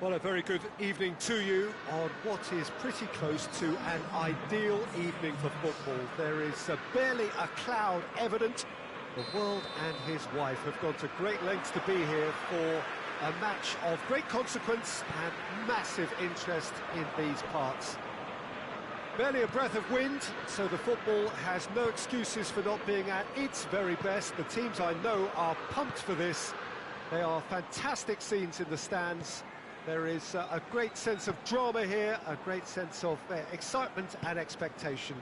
Well, a very good evening to you on what is pretty close to an ideal evening for football. There is barely a cloud evident. The world and his wife have gone to great lengths to be here for a match of great consequence and massive interest in these parts. Barely a breath of wind, so the football has no excuses for not being at its very best. The teams I know are pumped for this. They are fantastic scenes in the stands. There is a great sense of drama here, a great sense of excitement and expectation.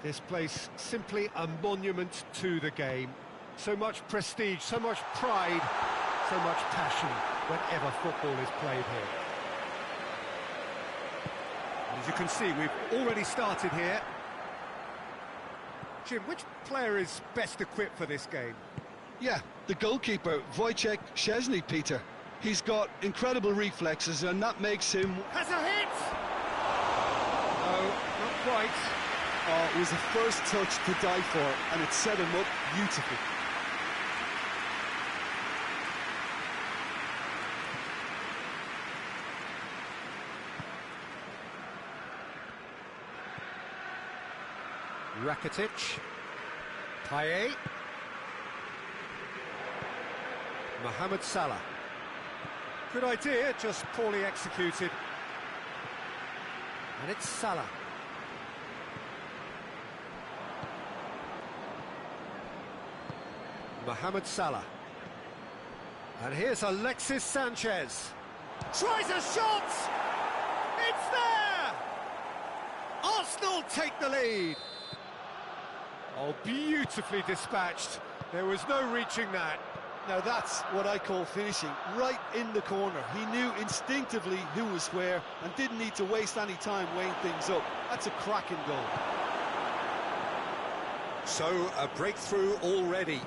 This place simply a monument to the game. So much prestige, so much pride, so much passion whenever football is played here. And as you can see, we've already started here. Jim, which player is best equipped for this game? Yeah, the goalkeeper, Wojciech Szczesny, Peter. He's got incredible reflexes, and that makes him... Has a hit! No, not quite. Oh, it was the first touch to die for, and it set him up beautifully. Rakitic. Payet. Mohamed Salah. Good idea, just poorly executed. And it's Salah. Mohamed Salah. And here's Alexis Sanchez. Tries a shot! It's there! Arsenal take the lead. Oh, beautifully dispatched. There was no reaching that. Now that's what I call finishing, right in the corner. He knew instinctively who was where and didn't need to waste any time weighing things up. That's a cracking goal. So, a breakthrough already.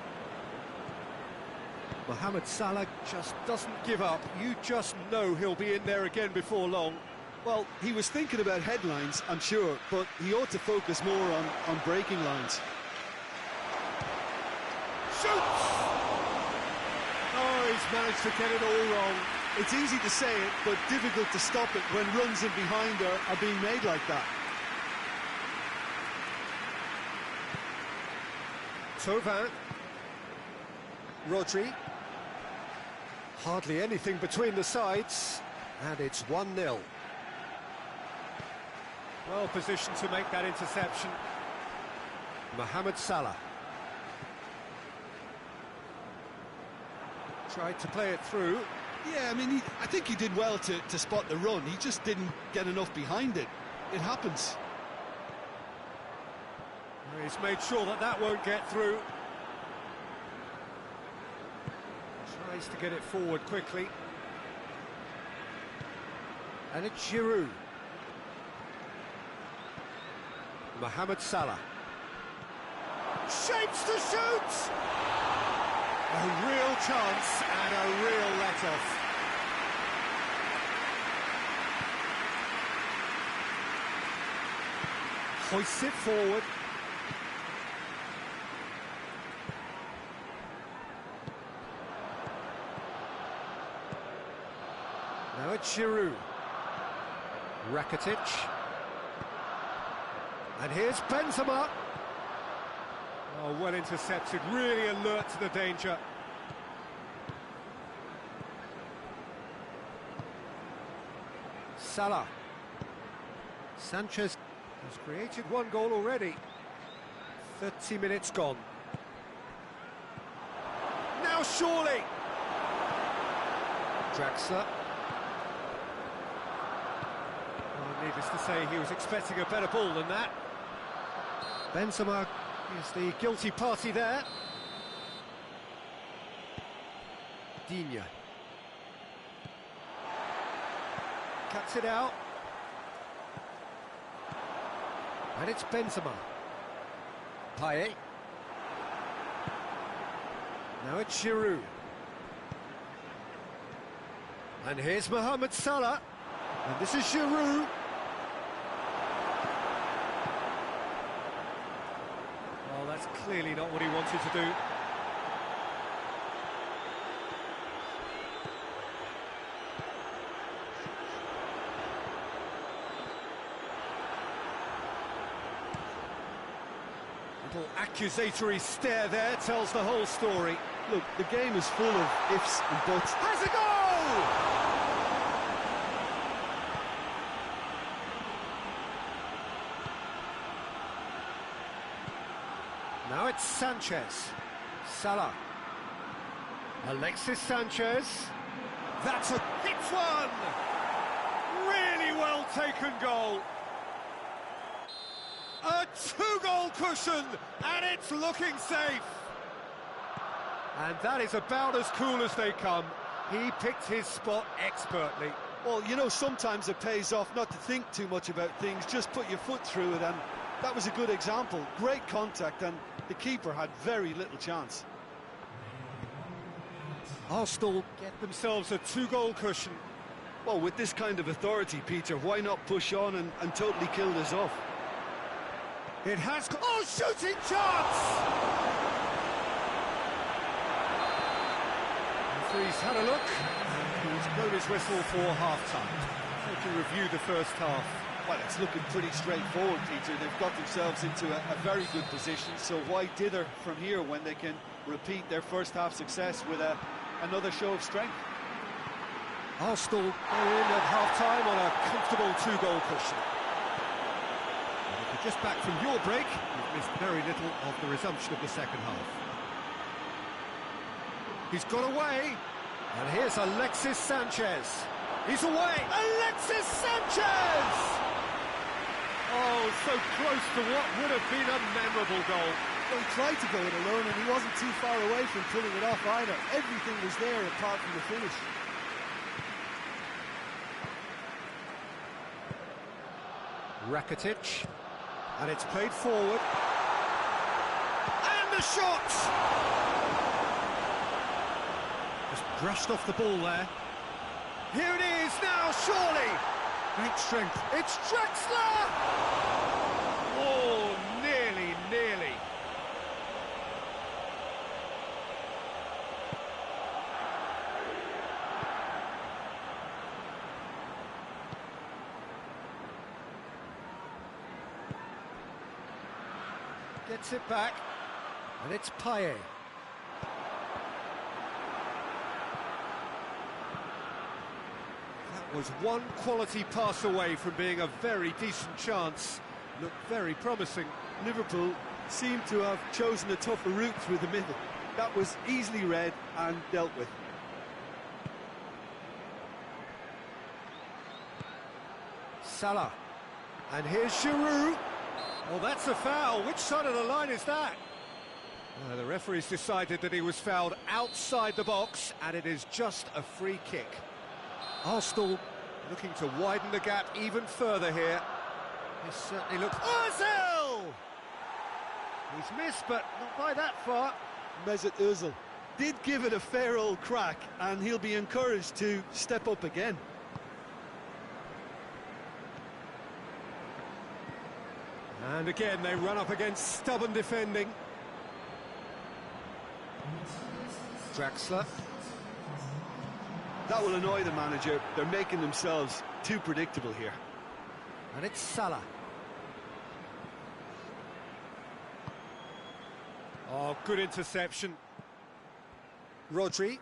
Mohamed Salah just doesn't give up. You just know he'll be in there again before long. Well, he was thinking about headlines, I'm sure, but he ought to focus more on breaking lines. Shoots! Oh, he's managed to get it all wrong. It's easy to say it, but difficult to stop it when runs in behind are being made like that. Thauvin. Rodri. Hardly anything between the sides, and it's 1-0. Well positioned to make that interception. Mohamed Salah. Tried to play it through. Yeah, I mean, I think he did well to spot the run. He just didn't get enough behind it. It happens. He's made sure that won't get through. Tries to get it forward quickly. And it's Giroud. Mohamed Salah. Shapes to shoot! A real chance and a real let-off. Hoists it forward. Now it's Giroud. Rakitic. And here's Benzema. Oh, well intercepted, really alert to the danger. Salah. Sanchez has created one goal already. 30 minutes gone. Now surely! Draxler. Oh, needless to say, he was expecting a better ball than that. Benzema is the guilty party there. Digne. Cuts it out. And it's Benzema. Payet. Now it's Giroud. And here's Mohamed Salah. And this is Giroud. Well, that's clearly not what he wanted to do. accusatory stare there tells the whole story. Look, the game is full of ifs and buts. Has a goal! Now it's Sanchez. Salah. Alexis Sanchez. That's a hit one! Really well taken goal. A two-goal cushion, and it's looking safe. And that is about as cool as they come. He picked his spot expertly. Well, you know, sometimes it pays off not to think too much about things, just put your foot through it, and that was a good example. Great contact, and the keeper had very little chance. Arsenal get themselves a two-goal cushion. Well, with this kind of authority, Peter, why not push on and totally kill this off? It has... Oh, shooting chance! Referee's had a look, and he's blown his whistle for half-time. To review the first half. Well, it's looking pretty straightforward, Peter. They've got themselves into a very good position, so why dither from here when they can repeat their first half success with another show of strength? Arsenal are in at half-time on a comfortable two-goal cushion. And if you're just back from your break, you've missed very little of the resumption of the second half. He's got away, and here's Alexis Sanchez. He's away! Alexis Sanchez! Oh, so close to what would have been a memorable goal. Well, he tried to go it alone, and he wasn't too far away from pulling it off either. Everything was there apart from the finish. Rakitic, and it's played forward. And the shot! Just brushed off the ball there. Here it is now, surely! Great strength. It's Draxler! Oh, nearly, nearly. Gets it back, and it's Payet. That was one quality pass away from being a very decent chance. Looked very promising. Liverpool seemed to have chosen a tougher route through the middle. That was easily read and dealt with. Salah. And here's Giroud. Well, that's a foul. Which side of the line is that? The referee's decided that he was fouled outside the box, and it is just a free kick. Arsenal looking to widen the gap even further here. This certainly looks... Ozil! He's missed, but not by that far. Mesut Ozil did give it a fair old crack, and he'll be encouraged to step up again. And again, they run up against stubborn defending. Draxler. That will annoy the manager. They're making themselves too predictable here. And it's Salah. Oh, good interception. Rodri.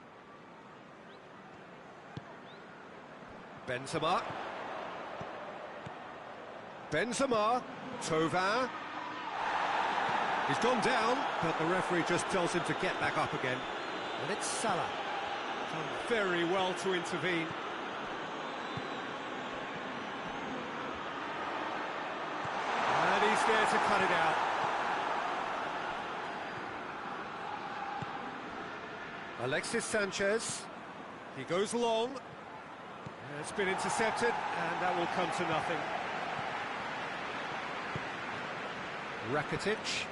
Benzema. Tovin. He's gone down, but the referee just tells him to get back up again. And it's Salah. Done very well to intervene. And he's there to cut it out. Alexis Sanchez. He goes long. It's been intercepted, and that will come to nothing. Rakitic.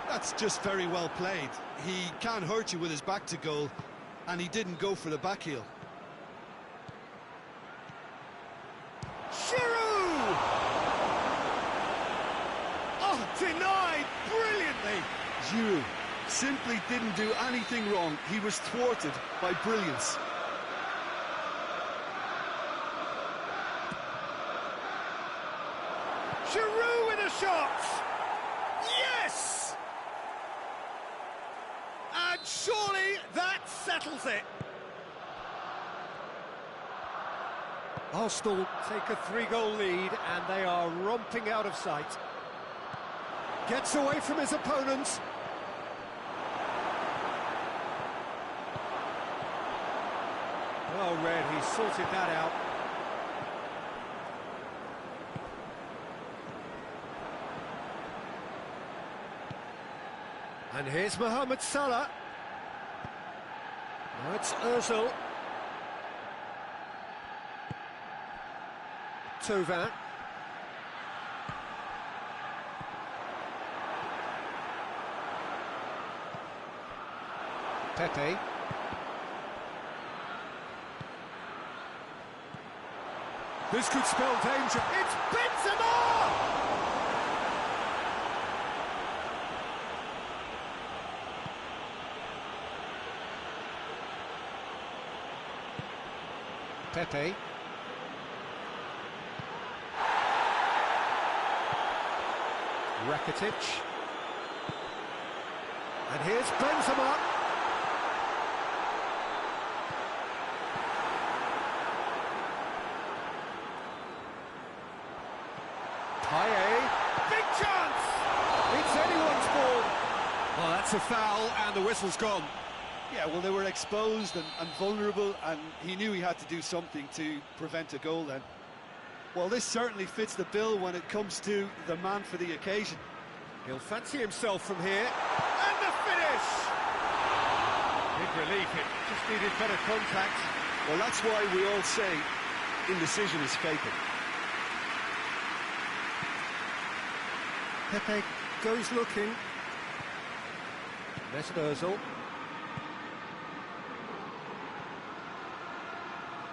That's just very well played. He can't hurt you with his back to goal, and he didn't go for the back heel. Giroud! Oh, denied brilliantly. Giroud simply didn't do anything wrong. He was thwarted by brilliance. Giroud with a shot! settles it. Arsenal take a 3-goal lead and they are romping out of sight. Gets away from his opponents. Well read, he sorted that out. And here's Mohamed Salah. Now it's Ozil. Tovan. Pepe. This could spell danger. It's Benzema! Pepe. Rakitic. And here's Benzema. Big chance! It's anyone's ball. Well, that's a foul and the whistle's gone. Yeah, well, they were exposed and vulnerable, and he knew he had to do something to prevent a goal then. Well, this certainly fits the bill when it comes to the man for the occasion. He'll fancy himself from here. And the finish! Big relief, it just needed better contact. Well, that's why we all say indecision is fatal. Pepe goes looking. Mesut Ozil.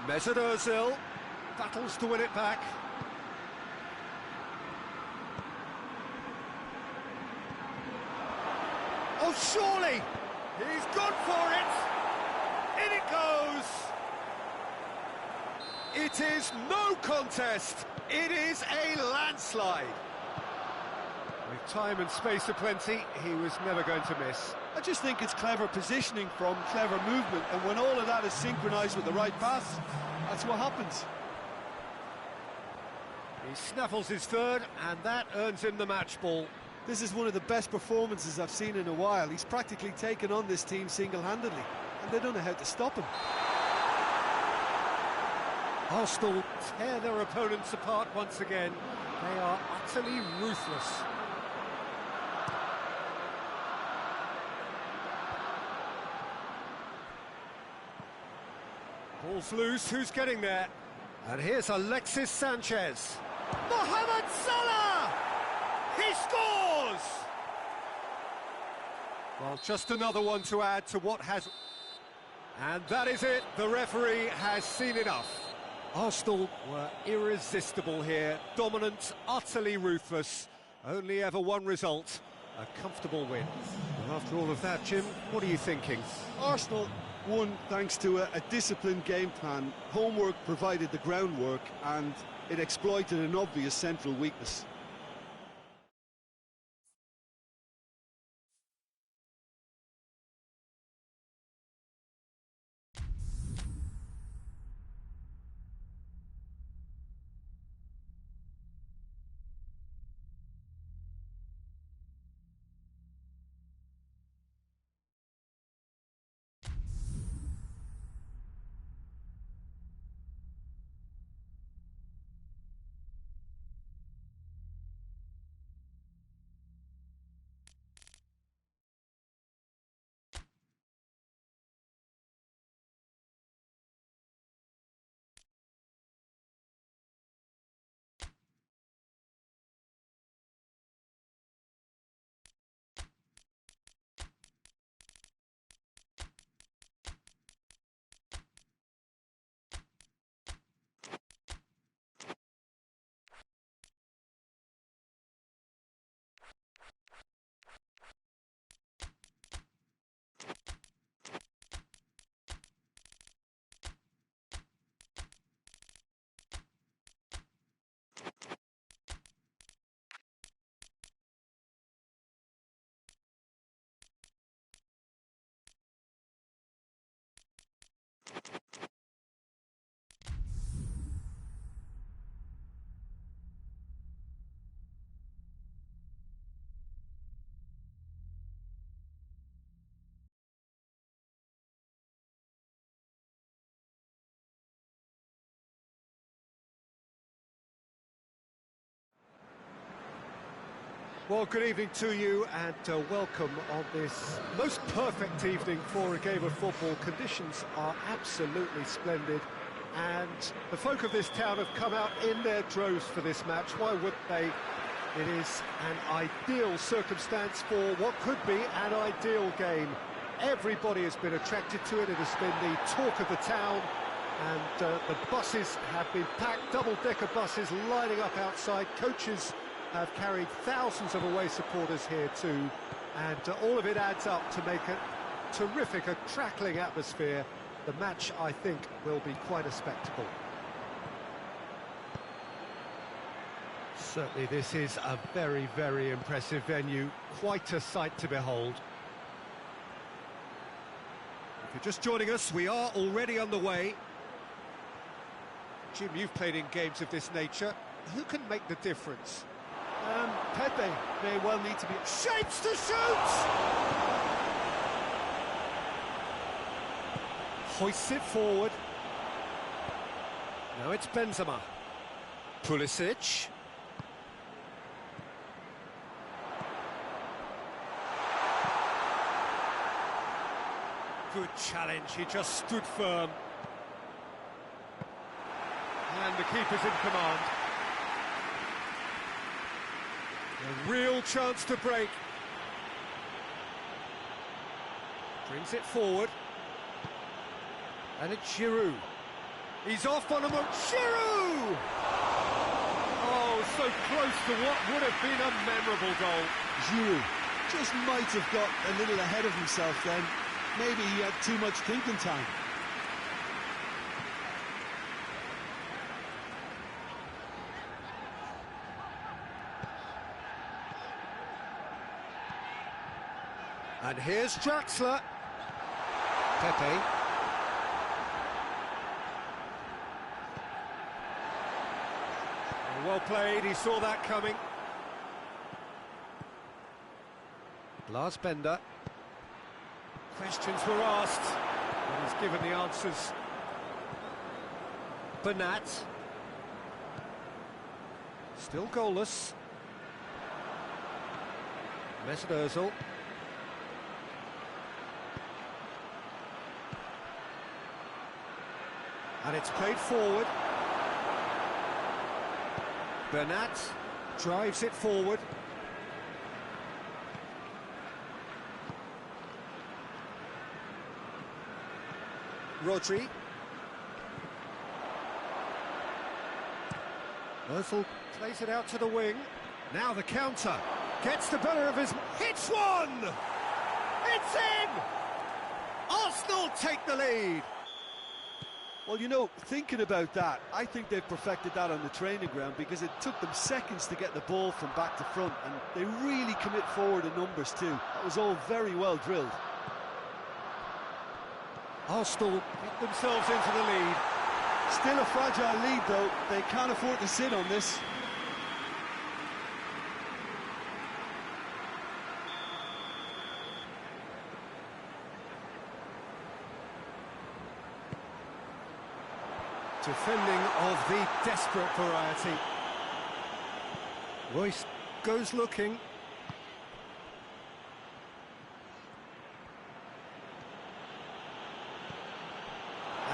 Mesut Ozil battles to win it back. Oh, surely! He's gone for it! In it goes! It is no contest! It is a landslide! With time and space aplenty, he was never going to miss. I just think it's clever positioning from clever movement, and when all of that is synchronised with the right pass, that's what happens. He snaffles his third, and that earns him the match ball. This is one of the best performances I've seen in a while. He's practically taken on this team single-handedly, and they don't know how to stop him. Arsenal tear their opponents apart once again. They are utterly ruthless. Ball's loose, who's getting there? And here's Alexis Sanchez. Mohamed Salah! He scores! Well, just another one to add to what has... And that is it, the referee has seen enough. Arsenal were irresistible here, dominant, utterly ruthless. Only ever one result, a comfortable win. And after all of that, Jim, what are you thinking? Arsenal won thanks to a disciplined game plan. Homework provided the groundwork, and it exploited an obvious central weakness. Well, good evening to you and welcome on this most perfect evening for a game of football. Conditions are absolutely splendid and the folk of this town have come out in their droves for this match. Why wouldn't they? It is an ideal circumstance for what could be an ideal game. Everybody has been attracted to it. It has been the talk of the town and the buses have been packed, double-decker buses lining up outside. Coaches have carried thousands of away supporters here too, and all of it adds up to make a terrific, a crackling atmosphere. The match, I think, will be quite a spectacle. Certainly this is a very, very impressive venue, quite a sight to behold. If you're just joining us, we are already underway. Jim, you've played in games of this nature. Who can make the difference? Pepe may well need to be... Shapes to shoot! Hoists it forward. Now it's Benzema. Pulisic. Good challenge, he just stood firm. And the keeper's in command. A real chance to break. Brings it forward. And it's Giroud. He's off on a mark. Giroud! Oh, so close to what would have been a memorable goal. Giroud just might have got a little ahead of himself then. Maybe he had too much thinking time. And here's Draxler. Pepe. Well played, he saw that coming. Lars Bender. Questions were asked, and he's given the answers. Bernat. Still goalless. Mesut Ozil. And it's played forward. Bernat drives it forward. Rodri. Ozil plays it out to the wing. Now the counter. Gets the better of his... Hits one! It's in! Arsenal take the lead. Well, you know, thinking about that, I think they've perfected that on the training ground because it took them seconds to get the ball from back to front, and they really commit forward in numbers too. That was all very well drilled. Arsenal get themselves into the lead. Still a fragile lead though, they can't afford to sit on this. Defending of the desperate variety. Royce goes looking.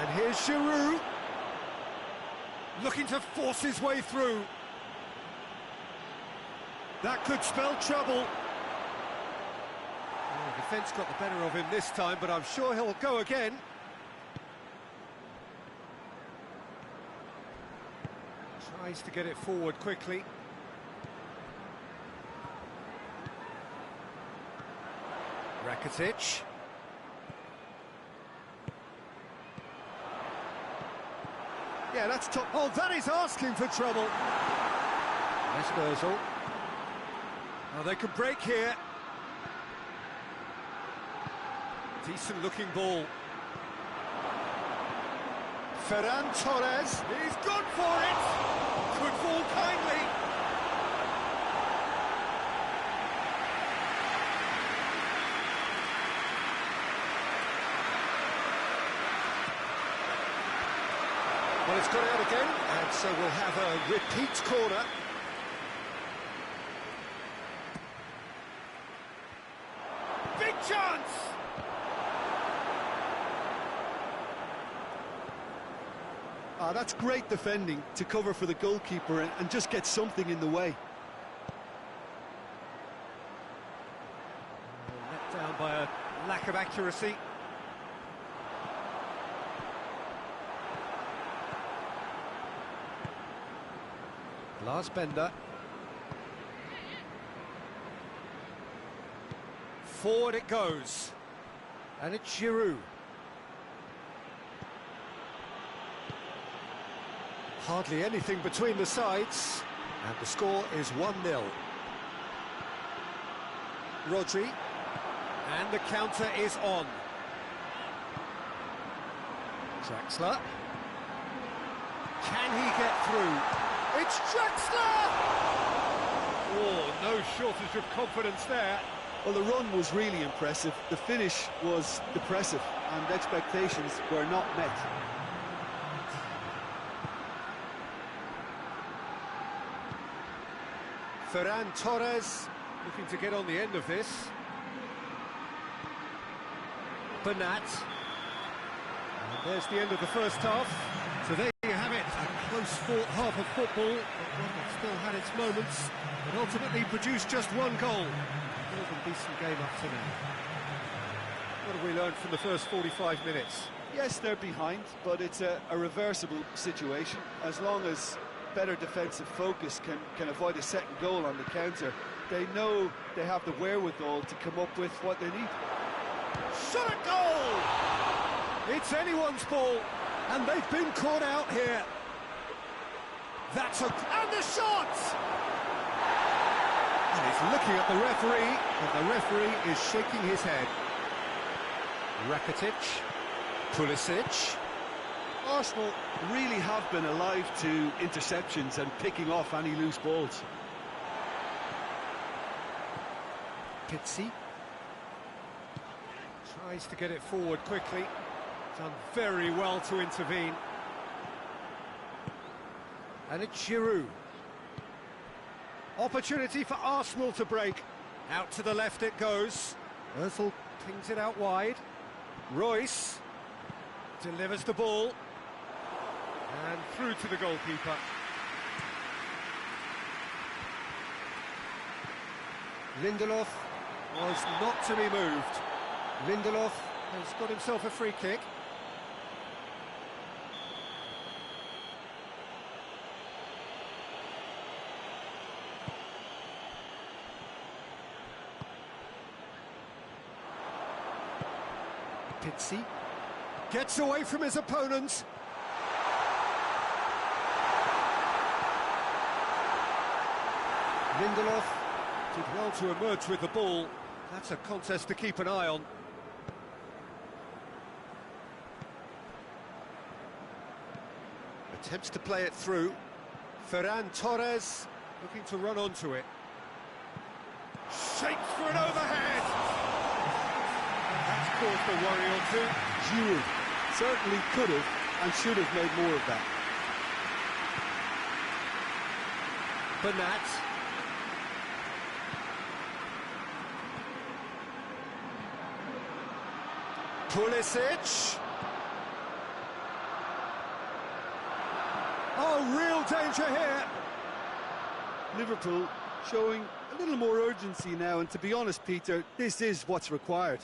And here's Giroud. Looking to force his way through. That could spell trouble. Oh, the defence got the better of him this time, but I'm sure he'll go again. Tries to get it forward quickly. Rakitic. Yeah, that's top. Oh, that is asking for trouble. Mesut Ozil. Oh, they could break here. Decent looking ball. Ferran Torres, he's gone for it! Could fall kindly. Well, it's got out again, and so we'll have a repeat corner. Big chance! That's great defending to cover for the goalkeeper and just get something in the way. Let down by a lack of accuracy. Lars Bender. Forward it goes. And it's Giroud. Hardly anything between the sides. And the score is 1-0. Rodri. And the counter is on. Draxler. Can he get through? It's Draxler! Oh, no shortage of confidence there. Well, the run was really impressive. The finish was depressive, and expectations were not met. Ferran Torres looking to get on the end of this. Bernat. And there's the end of the first half. So there you have it, a close-fought half of football, but one that still had its moments, but ultimately produced just one goal. More than decent game up to now. What have we learned from the first 45 minutes? Yes, they're behind, but it's a reversible situation. As long as better defensive focus can avoid a second goal on the counter, they know they have the wherewithal to come up with what they need. Shot at goal! It's anyone's ball, and they've been caught out here. That's a... and the shot! And he's looking at the referee, but the referee is shaking his head. Rakitic, Pulisic. Arsenal really have been alive to interceptions and picking off any loose balls. Pizzi tries to get it forward quickly. Done very well to intervene. And it's Giroud. Opportunity for Arsenal to break. Out to the left it goes. Ozil pings it out wide. Royce delivers the ball. And through to the goalkeeper. Lindelof was not to be moved. Lindelof has got himself a free kick. Pizzi gets away from his opponent. Lindelof did well to emerge with the ball. That's a contest to keep an eye on. Attempts to play it through. Ferran Torres looking to run onto it. Shapes for an overhead! That's caused a worry or two. Giroud certainly could have and should have made more of that. Bernat. Pulisic. Oh, real danger here. Liverpool showing a little more urgency now, and to be honest, Peter, this is what's required.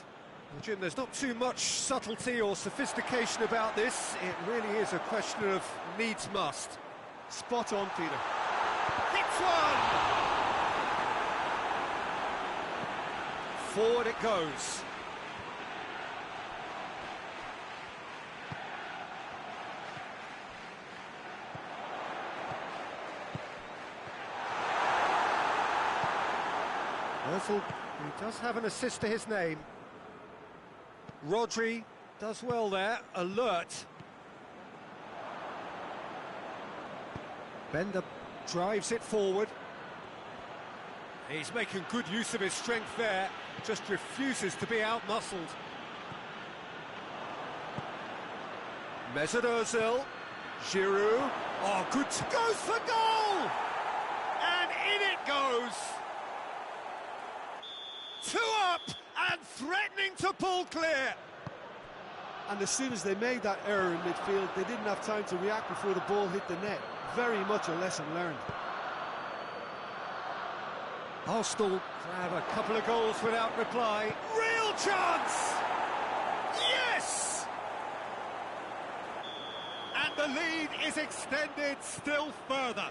Well, Jim, there's not too much subtlety or sophistication about this. It really is a question of needs must. Spot on, Peter. Hits one! Forward it goes. Ozil, he does have an assist to his name. Rodri does well there, alert. Bender drives it forward. He's making good use of his strength there, just refuses to be out-muscled. Mesut Ozil, Giroud, oh, good, goes for goal! And in it goes! 2 up and threatening to pull clear! And as soon as they made that error in midfield, they didn't have time to react before the ball hit the net. Very much a lesson learned. Arsenal grab a couple of goals without reply. Real chance! Yes! And the lead is extended still further.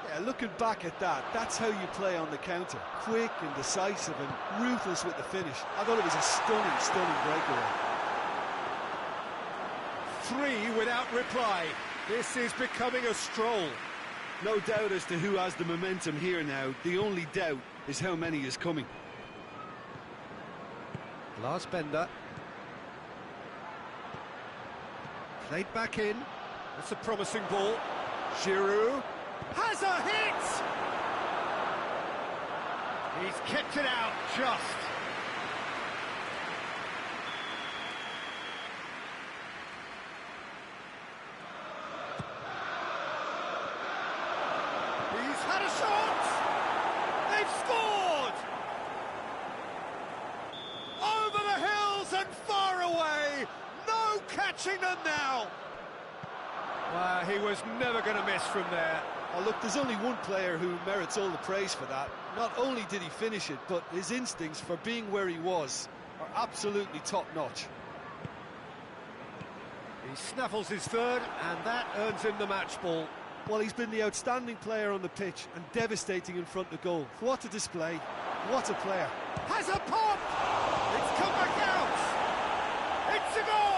Yeah, looking back at that, that's how you play on the counter. Quick and decisive and ruthless with the finish. I thought it was a stunning breakaway. 3 without reply. This is becoming a stroll. No doubt as to who has the momentum here now. The only doubt is how many is coming. Lars Bender. Played back in. That's a promising ball. Giroud has a hit! He's kept it out just. He's had a shot! They've scored! Over the hills and far away! No catching them now! Well, he was never going to miss from there. Oh, look, there's only one player who merits all the praise for that. Not only did he finish it, but his instincts for being where he was are absolutely top-notch. He snaffles his third, and that earns him the match ball. Well, he's been the outstanding player on the pitch and devastating in front of goal. What a display, what a player. Has a pop! It's come back out! It's a goal!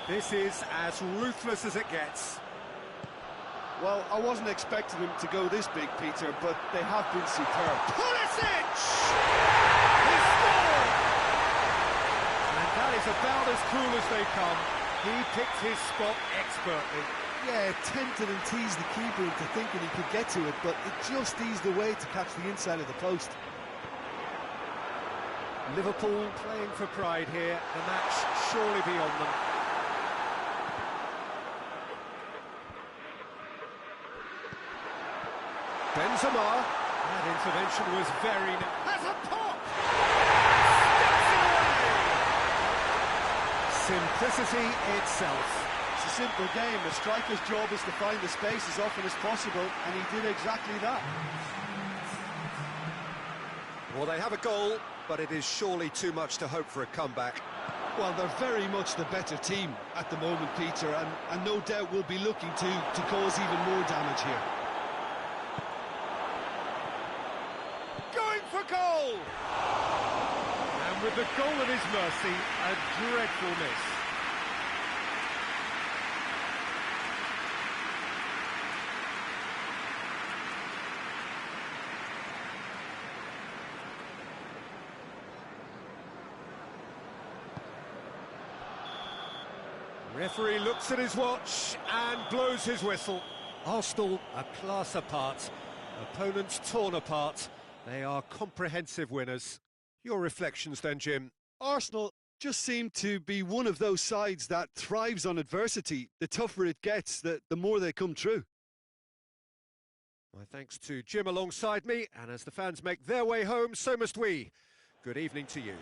This is as ruthless as it gets. Well, I wasn't expecting them to go this big, Peter, but they have been superb. Pulisic! He scored! And that is about as cool as they come. He picked his spot expertly. Yeah, tempted and teased the keeper into thinking he could get to it, but it just eased away to catch the inside of the post. Liverpool playing for pride here, the match surely beyond them. Benzema, that intervention was very... Has a pop! Simplicity itself. It's a simple game. A striker's job is to find the space as often as possible, and he did exactly that. Well, they have a goal, but it is surely too much to hope for a comeback. Well, they're very much the better team at the moment, Peter, and no doubt will be looking to cause even more damage here. Going for goal! And with the goal at his mercy, a dreadful miss. Referee looks at his watch and blows his whistle. Arsenal a class apart, opponents torn apart. They are comprehensive winners. Your reflections then, Jim? Arsenal just seem to be one of those sides that thrives on adversity. The tougher it gets, the more they come through. My thanks to Jim alongside me, and as the fans make their way home, so must we. Good evening to you.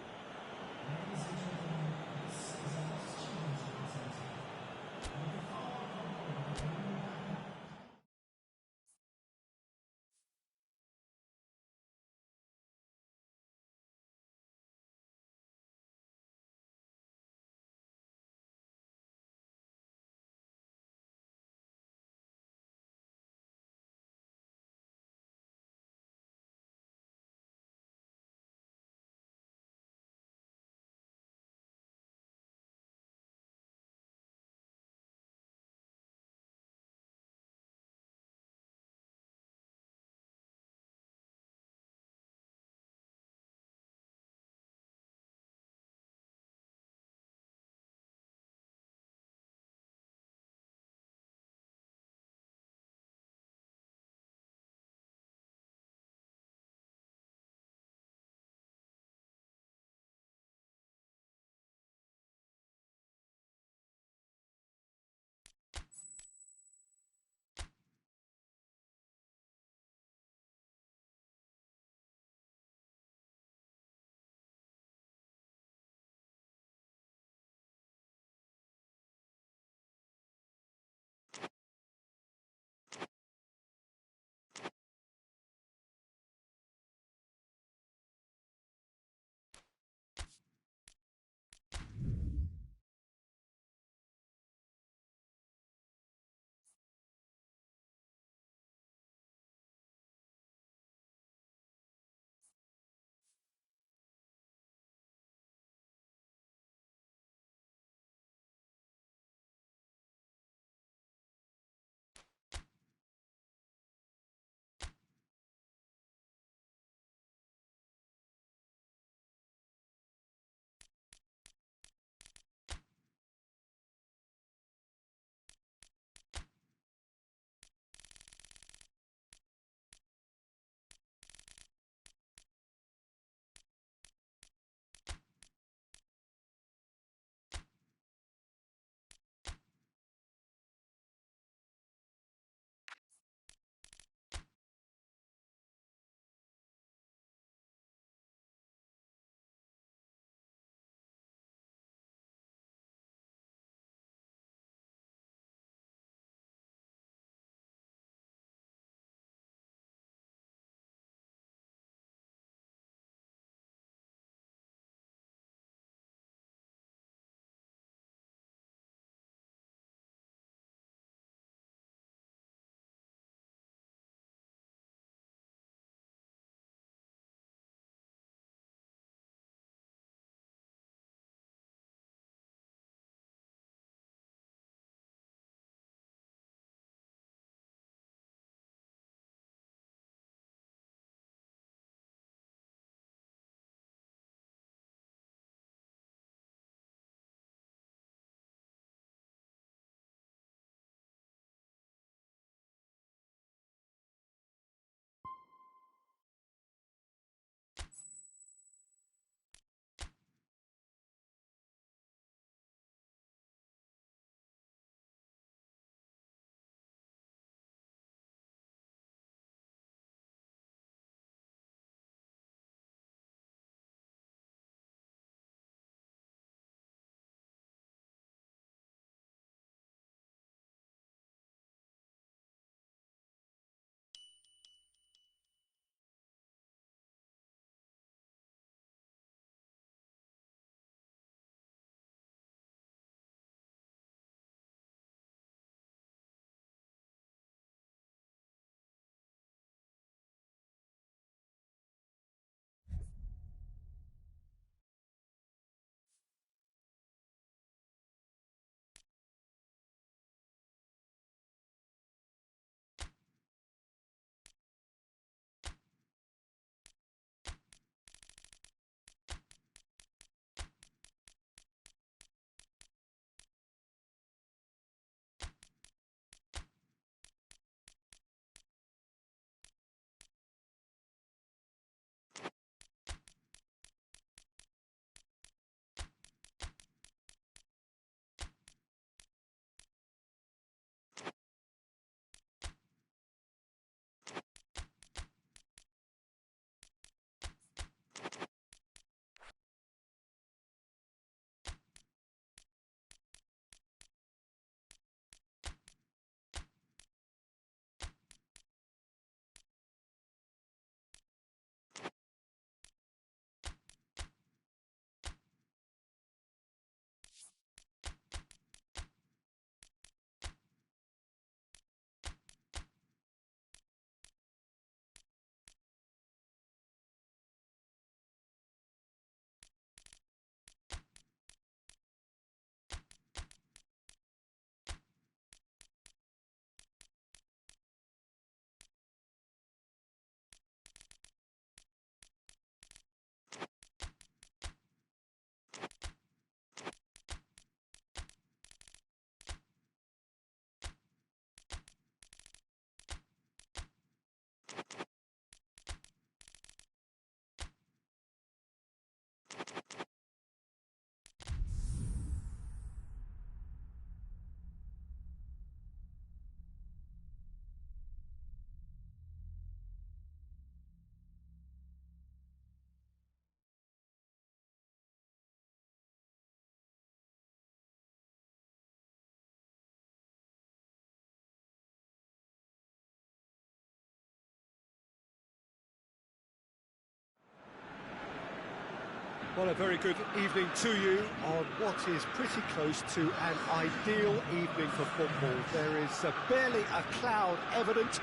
Well, a very good evening to you on what is pretty close to an ideal evening for football. There is barely a cloud evident.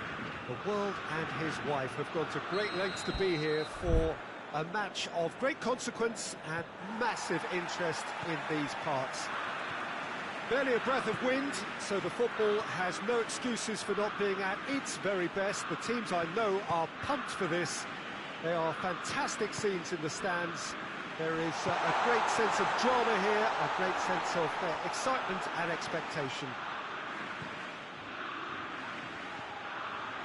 The world and his wife have gone to great lengths to be here for a match of great consequence and massive interest in these parts. Barely a breath of wind, so the football has no excuses for not being at its very best. The teams I know are pumped for this. There are fantastic scenes in the stands. There is a great sense of drama here, a great sense of excitement and expectation.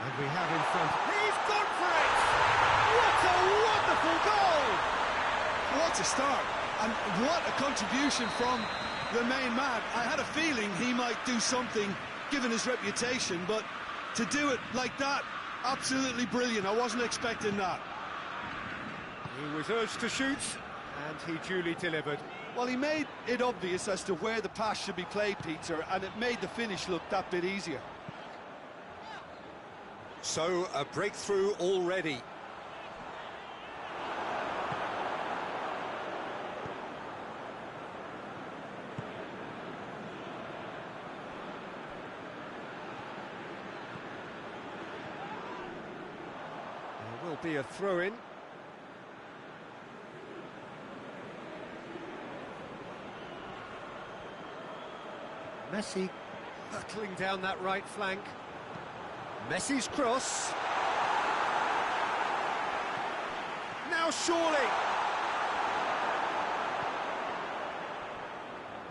And we have in front... He's gone for it! What a wonderful goal! What a start, and what a contribution from the main man. I had a feeling he might do something, given his reputation, but to do it like that, absolutely brilliant. I wasn't expecting that. He was urged to shoot, and he duly delivered. Well, he made it obvious as to where the pass should be played, Peter, and it made the finish look that bit easier. So, a breakthrough already. There will be a throw-in. Messi hurtling down that right flank. Messi's cross. Now surely.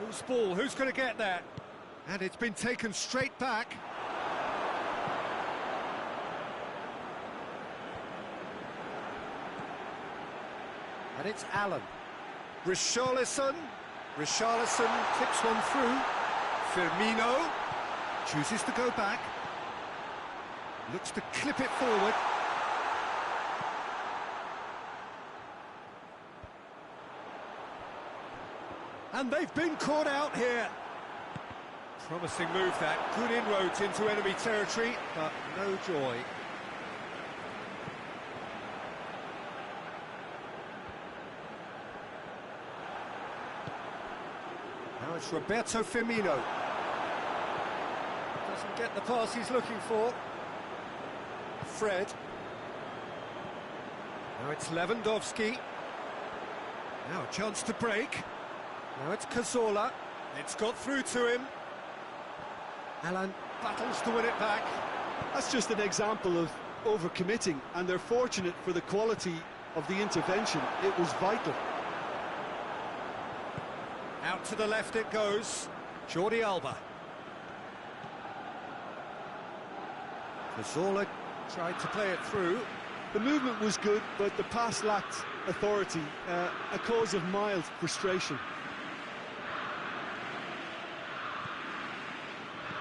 Loose ball, who's going to get that? And it's been taken straight back. And it's Allen. Richarlison clips one through. Firmino chooses to go back. Looks to clip it forward. And they've been caught out here. Promising move that. Good inroads into enemy territory, but no joy. Now it's Roberto Firmino. Doesn't get the pass he's looking for. Fred. Now it's Lewandowski. Now a chance to break. Now it's Cazorla. It's got through to him. Alan battles to win it back. That's just an example of overcommitting, and they're fortunate for the quality of the intervention. It was vital. Out to the left it goes. Jordi Alba. Cazorla tried to play it through. The movement was good, but the pass lacked authority, a cause of mild frustration.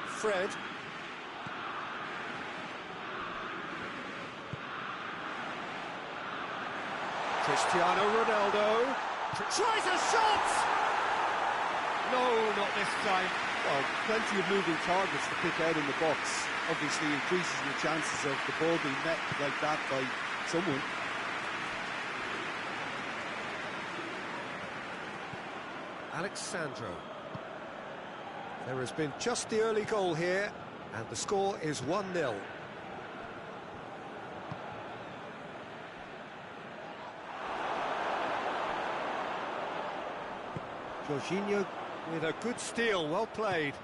Fred. Cristiano Ronaldo tries a shot! No, not this time. Well, plenty of moving targets to pick out in the box. Obviously increases the chances of the ball being met like that by someone. Alexandro. There has been just the early goal here, and the score is 1-0. Jorginho with a good steal, well played.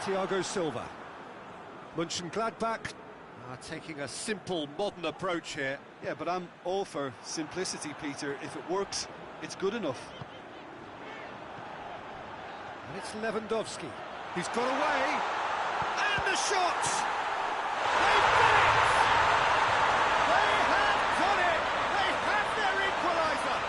Thiago Silva. Mönchengladbach are taking a simple, modern approach here. Yeah, but I'm all for simplicity, Peter. If it works, it's good enough. And it's Lewandowski. He's got away. And the shot! They've done it! They have done it! They have their equaliser!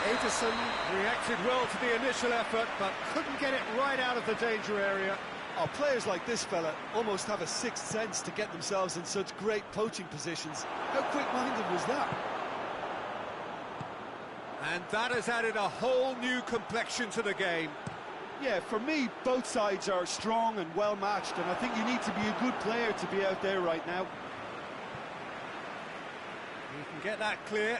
Ederson reacted well to the initial effort, but couldn't get it right out of the danger area. Oh, players like this fella almost have a sixth sense to get themselves in such great poaching positions. How quick-minded was that? And that has added a whole new complexion to the game. Yeah, for me, both sides are strong and well-matched, and I think you need to be a good player to be out there right now. He can get that clear.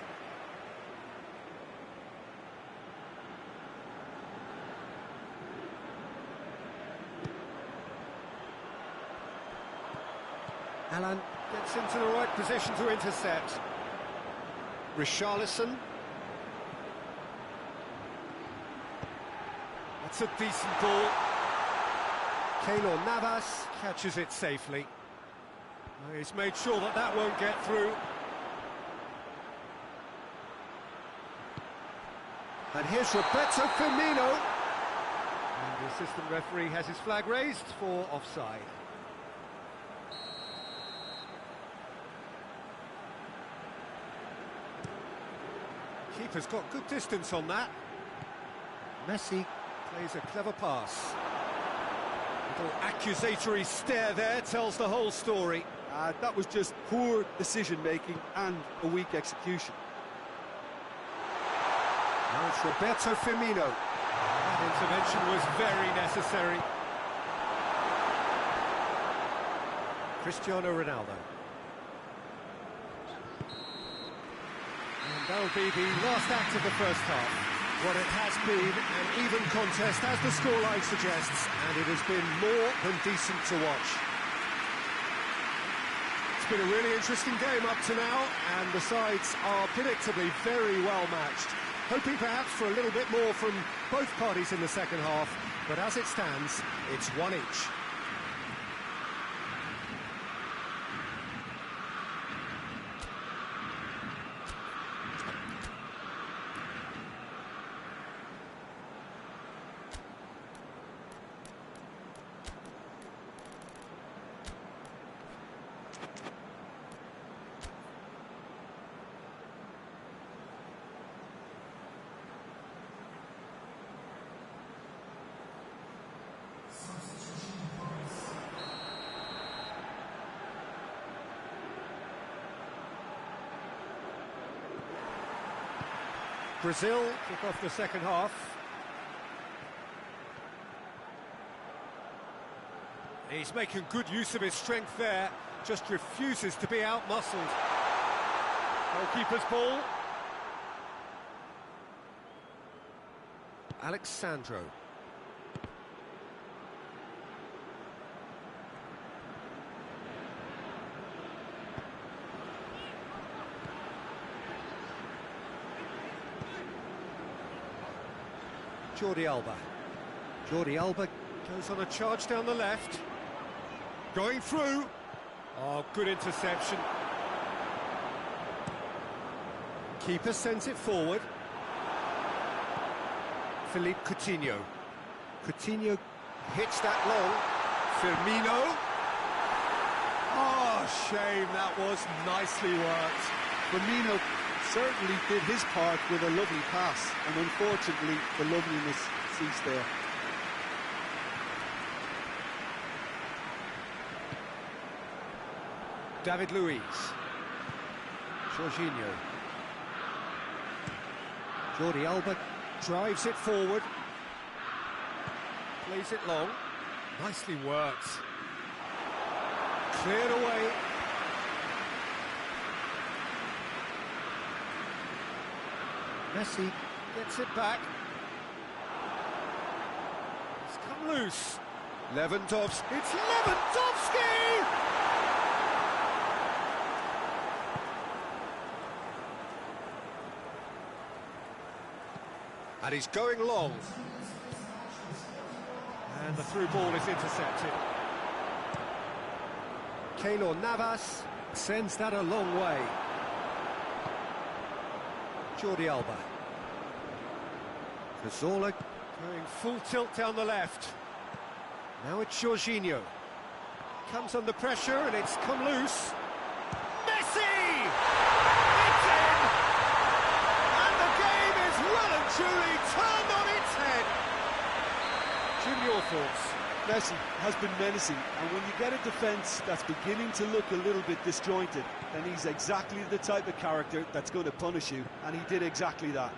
Alan gets into the right position to intercept. Richarlison. That's a decent ball. Keylor Navas catches it safely. He's made sure that that won't get through. And here's Roberto Firmino. And the assistant referee has his flag raised for offside. Keeper's got good distance on that. Messi plays a clever pass. Little accusatory stare there tells the whole story. That was just poor decision-making and a weak execution. Now it's Roberto Firmino. That intervention was very necessary. Cristiano Ronaldo. And that'll be the last act of the first half. What it has been an even contest, as the scoreline suggests, and it has been more than decent to watch. It's been a really interesting game up to now, and the sides are predictably very well matched. Hoping perhaps for a little bit more from both parties in the second half, but as it stands, it's one each. Brazil kick off the second half. He's making good use of his strength there, just refuses to be out-muscled. Goalkeeper's ball. Alexandro. Jordi Alba. Jordi Alba goes on a charge down the left. Going through. Oh, good interception. Keeper sends it forward. Philippe Coutinho. Coutinho hits that long. Firmino. Oh, shame, that was nicely worked. Firmino certainly did his part with a lovely pass, and unfortunately the loveliness ceased there. David Luiz. Jorginho. Jordi Alba drives it forward. Plays it long. Nicely worked. Cleared away. Messi gets it back. It's come loose. Lewandowski. It's Lewandowski! And he's going long. And the through ball is intercepted. Keylor Navas sends that a long way. Jordi Alba. Cazorla going full tilt down the left. Now it's Jorginho. Comes under pressure and it's come loose. Messi! It's in! And the game is well and truly turned on its head. Jim, your thoughts? Messi has been menacing, and when you get a defence that's beginning to look a little bit disjointed, then he's exactly the type of character that's going to punish you, and he did exactly that.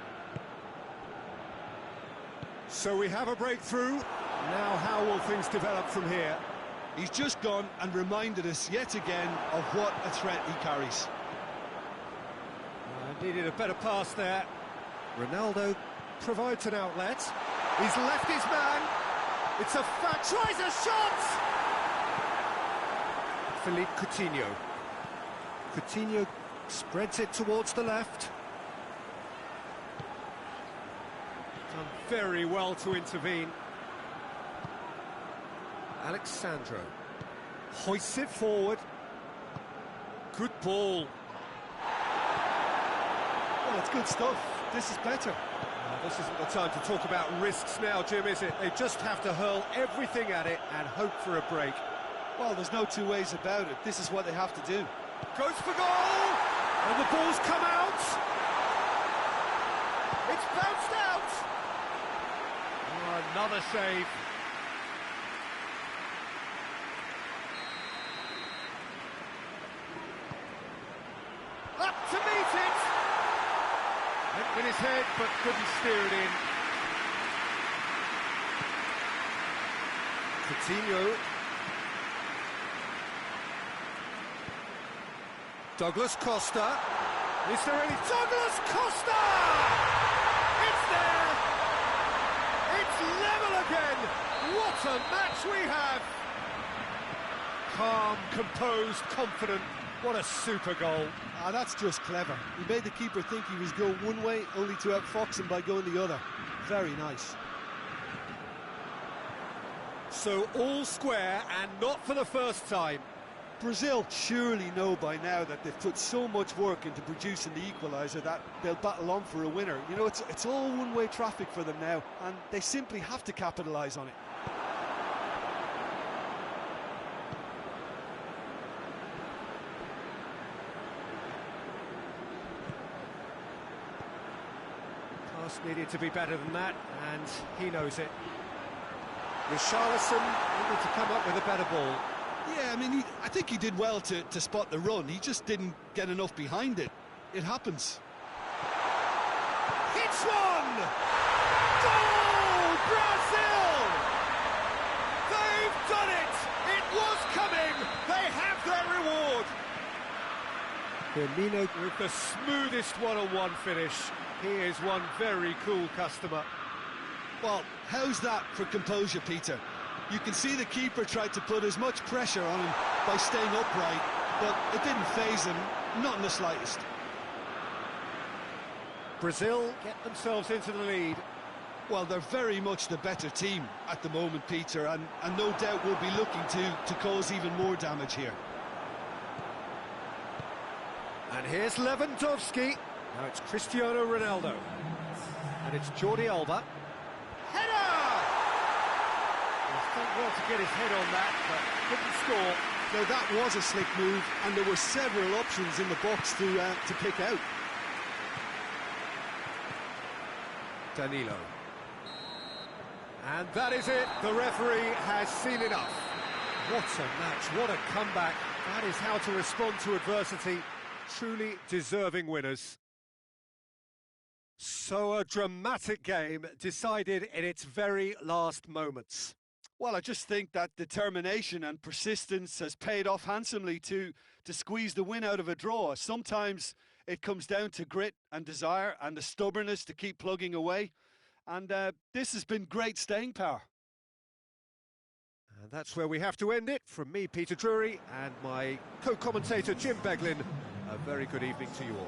So we have a breakthrough. Now how will things develop from here? He's just gone and reminded us yet again of what a threat he carries. Needed a better pass there. Ronaldo provides an outlet. He's left his man. It's a fact. Tries a shot! Philippe Coutinho. Coutinho spreads it towards the left. Done very well to intervene. Alexandro hoists it forward. Good ball. Well, it's good stuff. This is better. This isn't the time to talk about risks now, Jim, is it? They just have to hurl everything at it and hope for a break. Well, there's no two ways about it. This is what they have to do. Goes for goal! And the ball's come out! It's bounced out! Oh, another save. Up to meet it! Went with his head, but couldn't steer it in. Coutinho. Douglas Costa. Is there any... Douglas Costa! It's there! It's level again! What a match we have! Calm, composed, confident. What a super goal. Ah, that's just clever. He made the keeper think he was going one way, only to outfox him by going the other. Very nice. So all square, and not for the first time. Brazil surely know by now that they've put so much work into producing the equaliser that they'll battle on for a winner. You know, it's all one-way traffic for them now, and they simply have to capitalise on it. Pass needed to be better than that, and he knows it. Richarlison able to come up with a better ball. Yeah, I mean, I think he did well to spot the run. He just didn't get enough behind it. It happens. Hits one! Goal! Brazil! They've done it! It was coming! They have their reward! Firmino with the smoothest one-on-one finish. He is one very cool customer. Well, how's that for composure, Peter? You can see the keeper tried to put as much pressure on him by staying upright, but it didn't faze him, not in the slightest. Brazil get themselves into the lead. Well, they're very much the better team at the moment, Peter, and no doubt will be looking to cause even more damage here. And here's Lewandowski. Now it's Cristiano Ronaldo. And it's Jordi Alba. Header! Done well to get his head on that, but couldn't score. Now that was a slick move, and there were several options in the box to pick out. Danilo. And that is it. The referee has seen enough. What a match, what a comeback. That is how to respond to adversity. Truly deserving winners. So a dramatic game decided in its very last moments. Well, I just think that determination and persistence has paid off handsomely to squeeze the win out of a draw. Sometimes it comes down to grit and desire and the stubbornness to keep plugging away. And this has been great staying power. And that's where we have to end it. From me, Peter Drury, and my co-commentator, Jim Beglin, a very good evening to you all.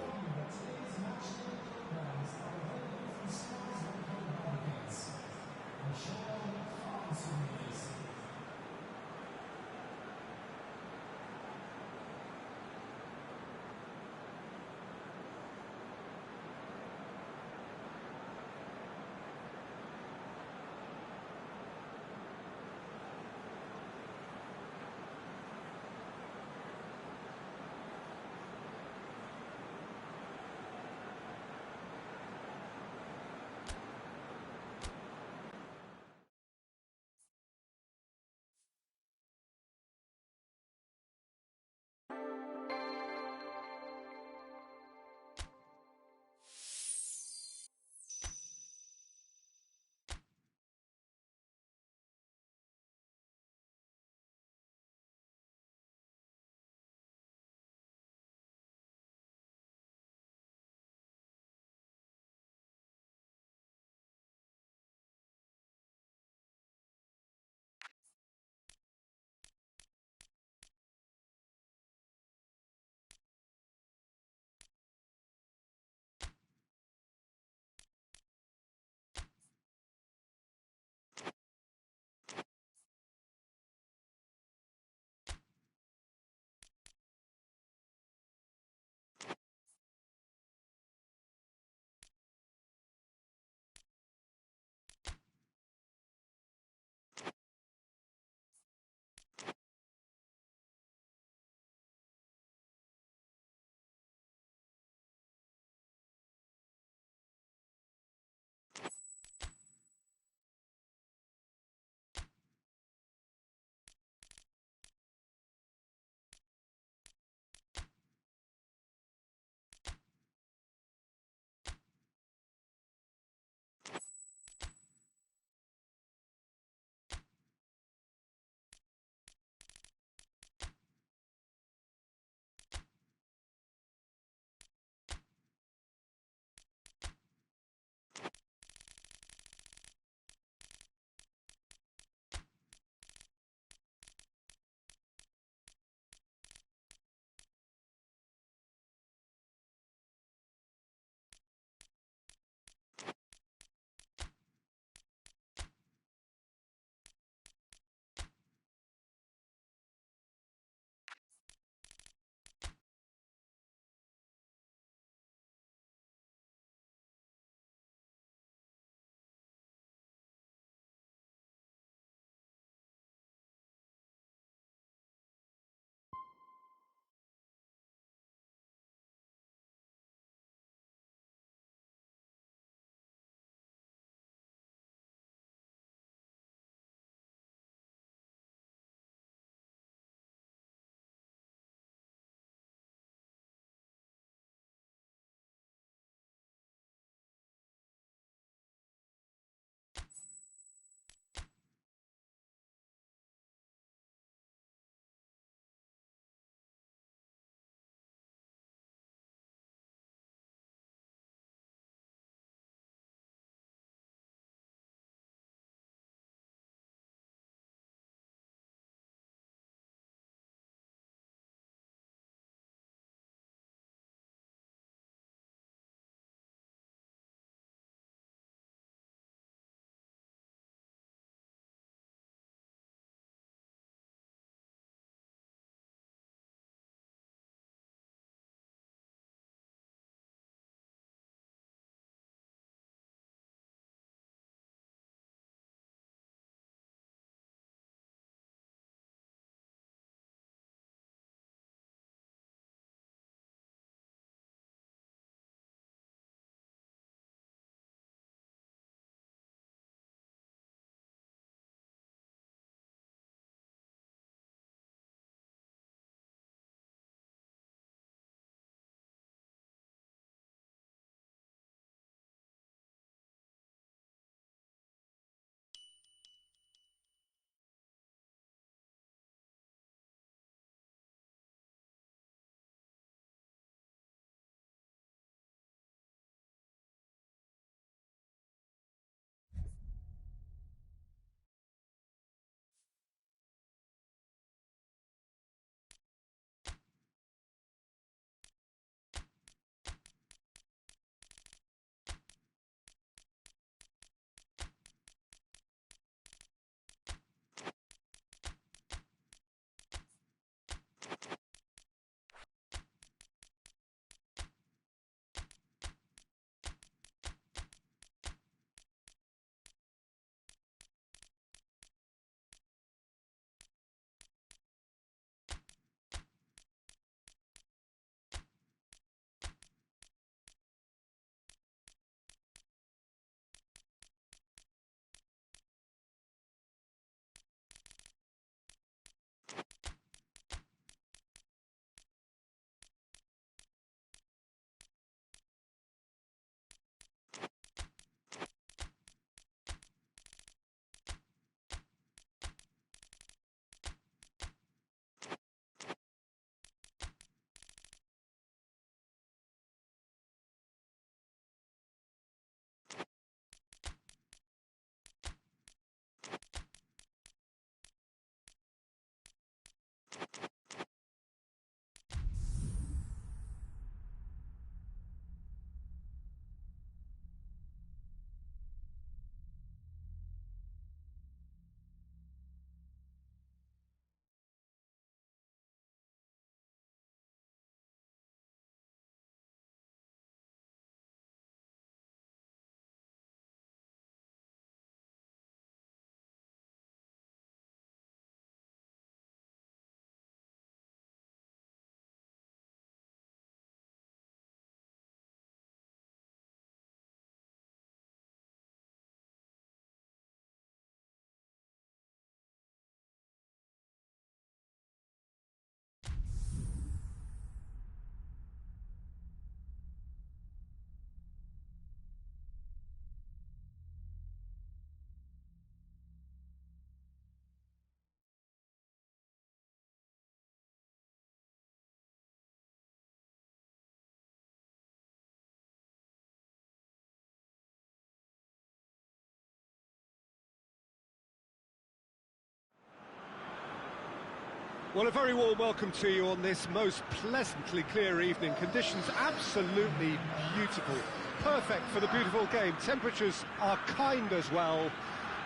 Well, a very warm welcome to you on this most pleasantly clear evening. Conditions absolutely beautiful. Perfect for the beautiful game. Temperatures are kind as well.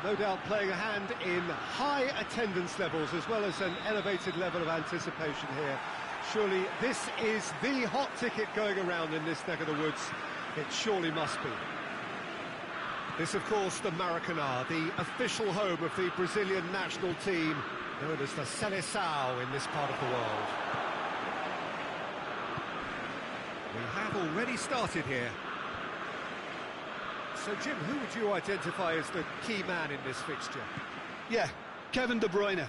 No doubt playing a hand in high attendance levels as well as an elevated level of anticipation here. Surely this is the hot ticket going around in this neck of the woods. It surely must be. This, of course, the Maracanã, the official home of the Brazilian national team, known as the Seleção in this part of the world. We have already started here. So, Jim, who would you identify as the key man in this fixture? Yeah, Kevin De Bruyne.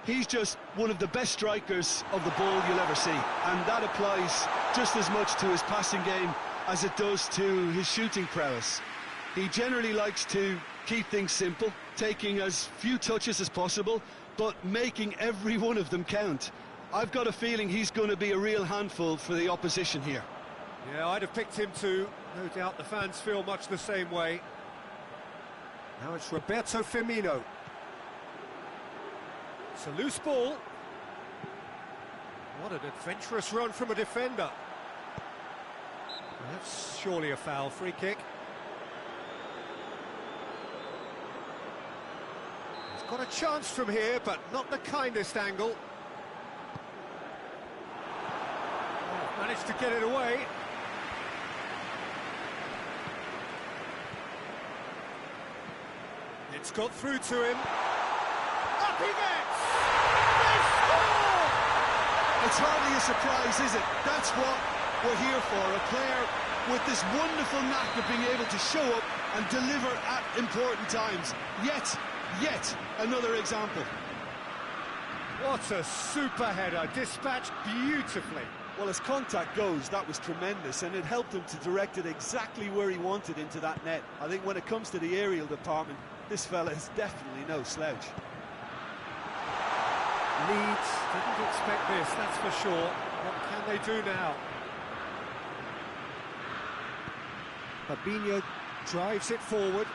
He's just one of the best strikers of the ball you'll ever see, and that applies just as much to his passing game as it does to his shooting prowess. He generally likes to keep things simple, taking as few touches as possible, but making every one of them count. I've got a feeling he's going to be a real handful for the opposition here. Yeah, I'd have picked him too. No doubt the fans feel much the same way. Now it's Roberto Firmino. It's a loose ball. What an adventurous run from a defender. That's surely a foul. Free kick. He's got a chance from here, but not the kindest angle. Oh, managed to get it away. It's got through to him. Up he gets! They score! It's hardly a surprise, is it? That's what we're here for. A player with this wonderful knack of being able to show up and deliver at important times. Yet another example. What a super header, dispatched beautifully. Well, as contact goes, that was tremendous, and it helped him to direct it exactly where he wanted into that net. I think when it comes to the aerial department, this fella is definitely no slouch. Leeds didn't expect this, that's for sure. What can they do now? Fabinho drives it forward.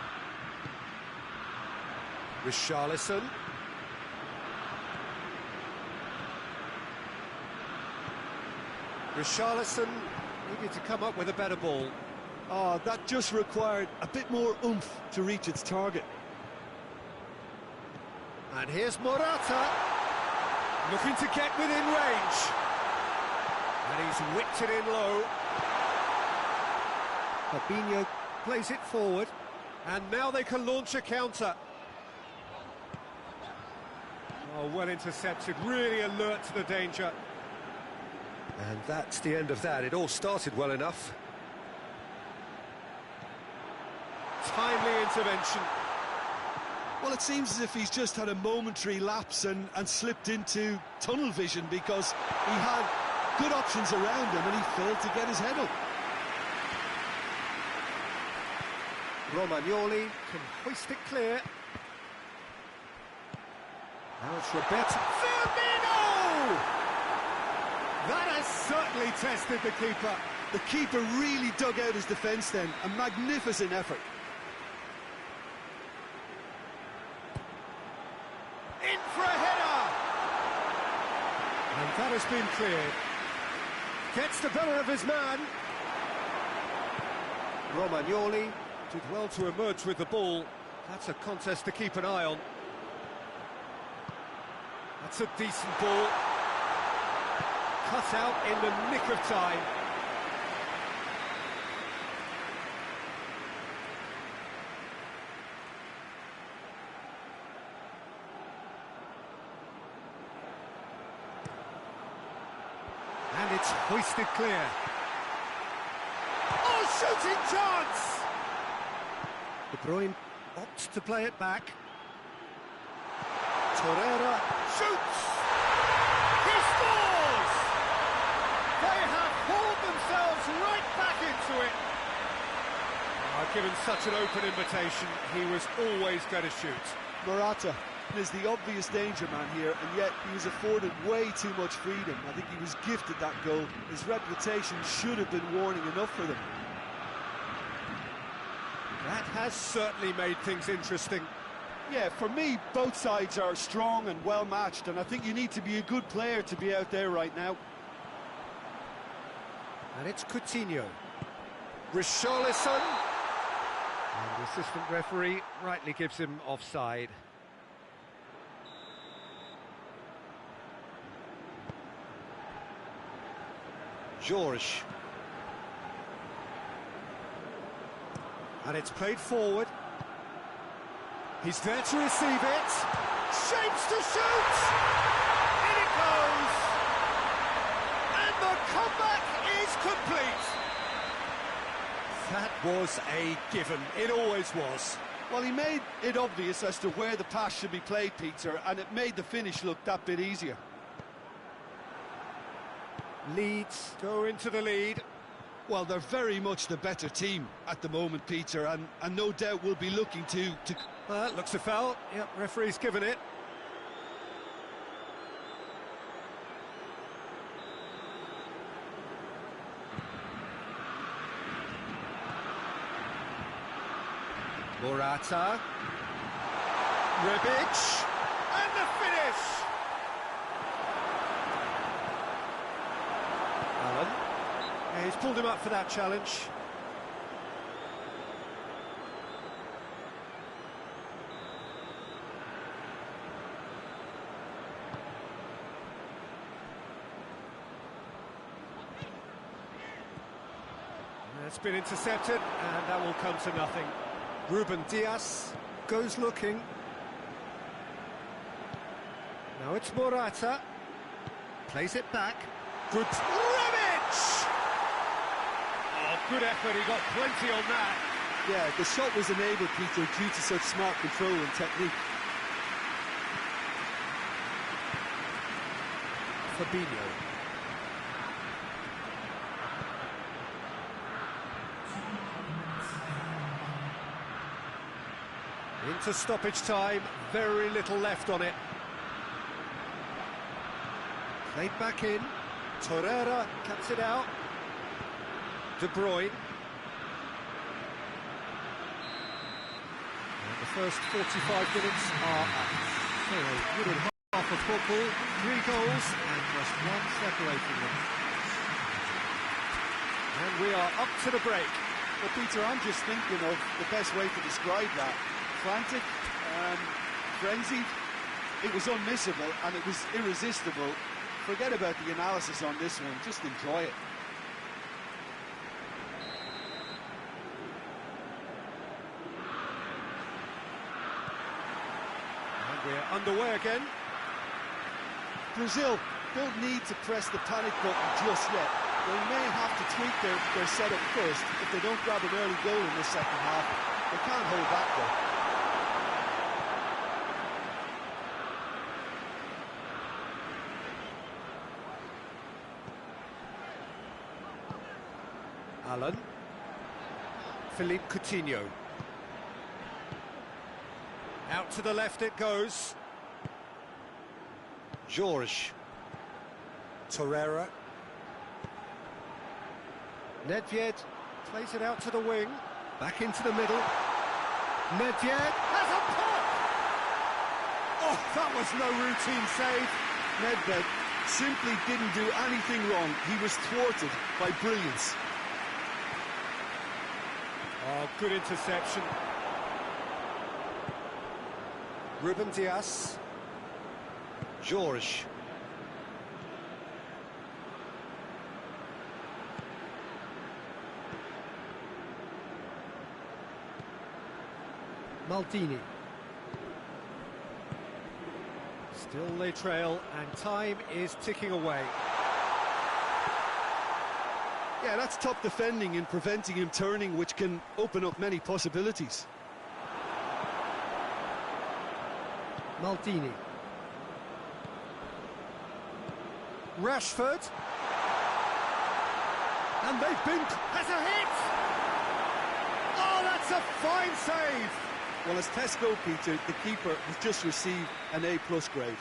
Richarlison. Richarlison needed to come up with a better ball. Oh, that just required a bit more oomph to reach its target. And here's Morata, looking to get within range. And he's whipped it in low. Fabinho plays it forward. And now they can launch a counter. Oh, well intercepted, really alert to the danger. And that's the end of that. It all started well enough. Timely intervention. Well, it seems as if he's just had a momentary lapse and slipped into tunnel vision, because he had good options around him and he failed to get his head up. Romagnoli can hoist it clear. Now it's Roberto Firmino! That has certainly tested the keeper. The keeper really dug out his defence then. A magnificent effort. In for a header! And that has been cleared. Gets the better of his man. Romagnoli did well to emerge with the ball. That's a contest to keep an eye on. That's a decent ball. Cut out in the nick of time. And it's hoisted clear. Oh, shooting chance! De Bruyne opts to play it back. Torreira shoots! He scores! They have hauled themselves right back into it. Given such an open invitation, he was always going to shoot. Morata is the obvious danger man here, and yet he was afforded way too much freedom. I think he was gifted that goal. His reputation should have been warning enough for them. That has certainly made things interesting. Yeah, for me, both sides are strong and well matched, and I think you need to be a good player to be out there right now. And it's Coutinho. Richarlison. And the assistant referee rightly gives him offside. George. And it's played forward. He's there to receive it. Shapes to shoot! In it goes! And the comeback is complete! That was a given. It always was. Well, he made it obvious as to where the pass should be played, Peter, and it made the finish look that bit easier. Leeds go into the lead. Well, they're very much the better team at the moment, Peter, and no doubt will be looking to... Looks a foul. Yep, referee's given it. Morata. Rebic. And the finish! Allen. Yeah, he's pulled him up for that challenge. It's been intercepted, and that will come to nothing. Ruben Dias goes looking. Now it's Morata. Plays it back. Good. Rebic! Oh, good effort. He got plenty on that. Yeah, the shot was enabled, Peter, due to such smart control and technique. Fabinho. Into stoppage time, very little left on it. Played back in. Torreira cuts it out. De Bruyne. And the first 45 minutes are up. So a good and half of football, 3 goals and just 1 separating them. And we are up to the break. Well, Peter, I'm just thinking of the best way to describe that. Frantic, frenzied, it was unmissable and it was irresistible. Forget about the analysis on this one, just enjoy it. And we're underway again. Brazil don't need to press the panic button just yet. They may have to tweak their setup first if they don't grab an early goal in the second half. They can't hold back though. Allen. Philippe Coutinho. Out to the left it goes. George. Torreira. Nedved plays it out to the wing. Back into the middle. Nedved has a pop! Oh, that was no routine save. Nedved simply didn't do anything wrong. He was thwarted by brilliance. Oh, good interception. Ruben Dias. George. Maldini. Still they trail, and time is ticking away. Yeah, that's top defending and preventing him turning, which can open up many possibilities. Maldini. Rashford. And they've been... Has a hit! Oh, that's a fine save! Well, as Tesco, Peter, the keeper has just received an A+ grade.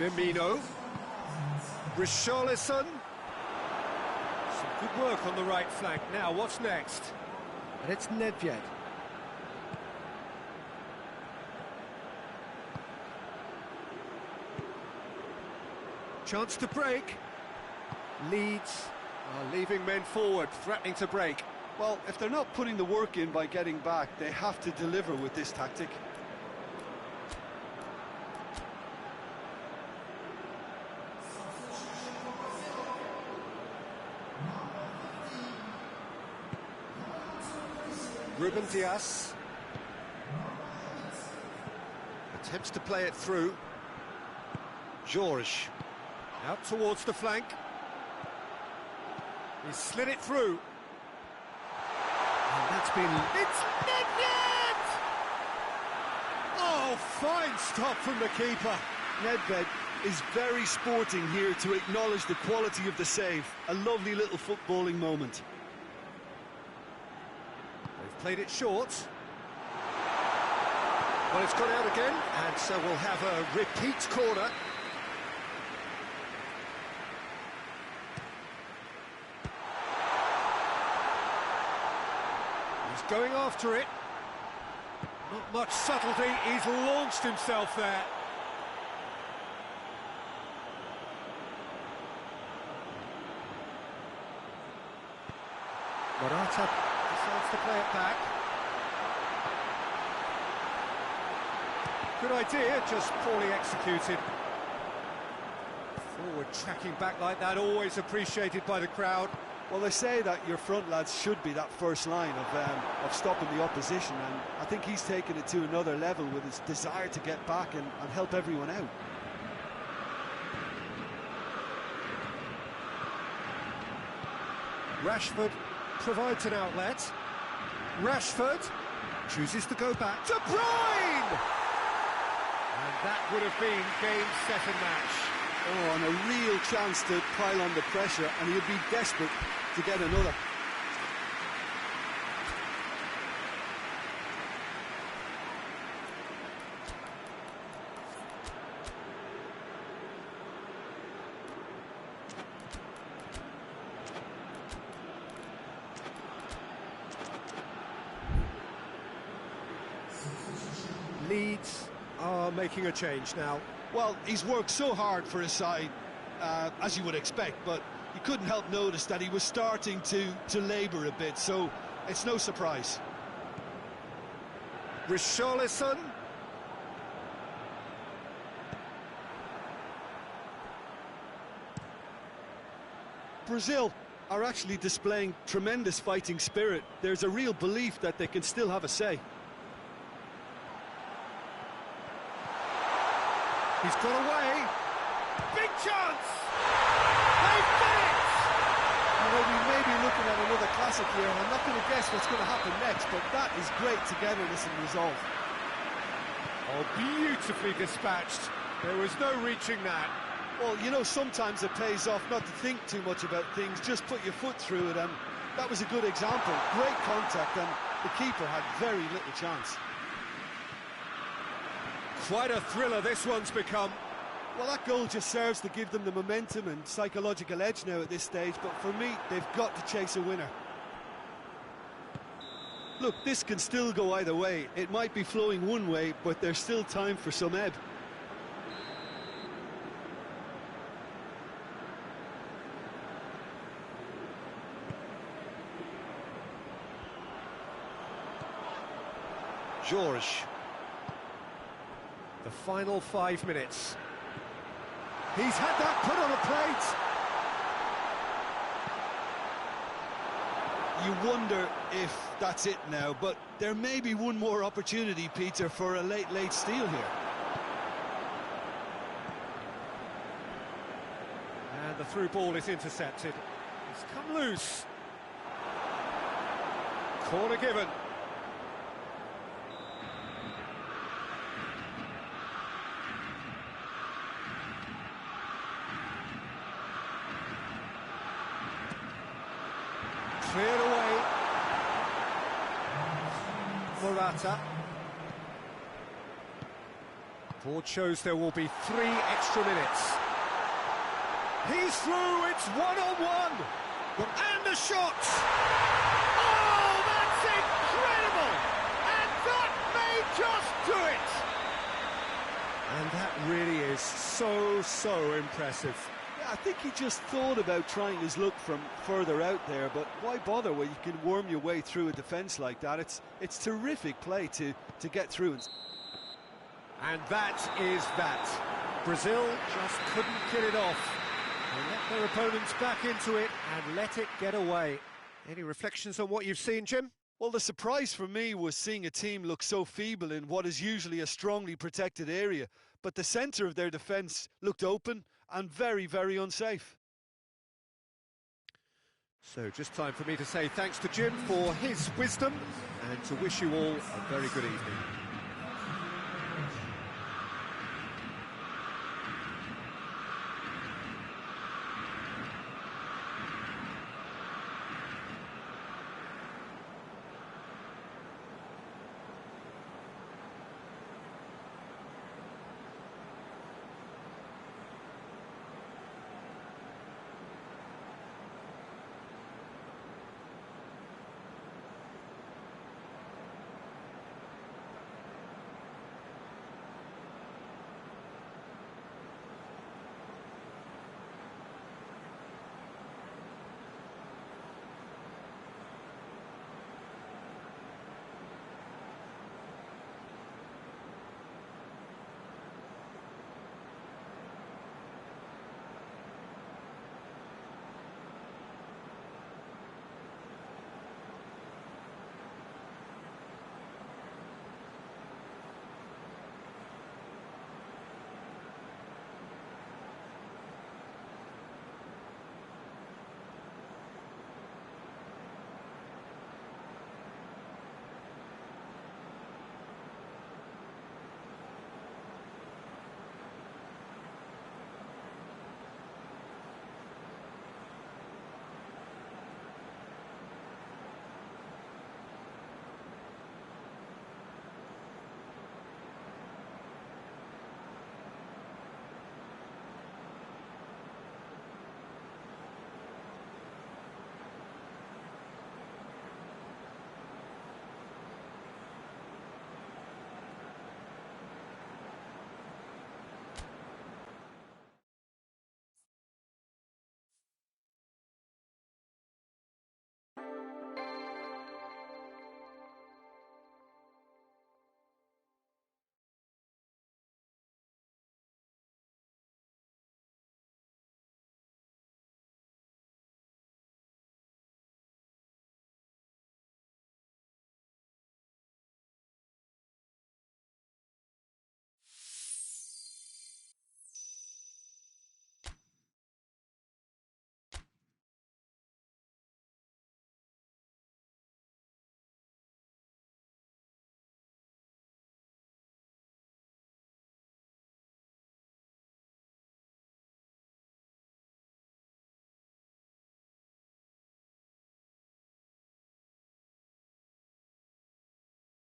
Firmino. Richarlison. Some good work on the right flank. Now, what's next? And it's Nedved. Chance to break. Leeds are leaving men forward, threatening to break. Well, if they're not putting the work in by getting back, they have to deliver with this tactic. Ruben Dias attempts to play it through. George out towards the flank. He's slid it through. And that's been... It's Nedved! Oh, fine stop from the keeper. Nedved is very sporting here to acknowledge the quality of the save. A lovely little footballing moment. They've played it short. Well, it's gone out again, and so we'll have a repeat corner. He's going after it. Not much subtlety, he's launched himself there. Morata decides to play it back. Good idea, just poorly executed. Forward tracking back like that, always appreciated by the crowd. Well, they say that your front lads should be that first line of stopping the opposition, and I think he's taken it to another level with his desire to get back and help everyone out. Rashford provides an outlet. Rashford chooses to go back. De Bruyne! And that would have been game, set and match. Oh, and a real chance to pile on the pressure, and he'll be desperate to get another. Leeds are making a change now. Well, he's worked so hard for his side, as you would expect, but you couldn't help notice that he was starting to labour a bit, so it's no surprise. Richarlison. Brazil are actually displaying tremendous fighting spirit. There's a real belief that they can still have a say. He's got away. Big chance! They've done it! You know, we may be looking at another classic here, and I'm not going to guess what's going to happen next, but that is great togetherness and resolve. Oh, beautifully dispatched. There was no reaching that. Well, you know, sometimes it pays off not to think too much about things, just put your foot through it, and that was a good example. Great contact, and the keeper had very little chance. Quite a thriller this one's become. Well, that goal just serves to give them the momentum and psychological edge now at this stage, but for me, they've got to chase a winner. Look, this can still go either way. It might be flowing one way, but there's still time for some ebb. George. The final 5 minutes. He's had that put on a plate. You wonder if that's it now, but there may be one more opportunity, Peter, for a late steal here. And the through ball is intercepted. It's come loose. Corner given. Cleared away. Morata. Board shows there will be 3 extra minutes. He's through, it's one-on-one. And the shot! Oh, that's incredible! And that may just do it! And that really is so impressive. Yeah, I think he just thought about trying his luck from further out there, but why bother when you can worm your way through a defence like that? It's terrific play to get through. And that is that. Brazil just couldn't get it off. They let their opponents back into it and let it get away. Any reflections on what you've seen, Jim? Well, the surprise for me was seeing a team look so feeble in what is usually a strongly protected area, but the centre of their defence looked open and very unsafe. So just time for me to say thanks to Jim for his wisdom and to wish you all a very good evening.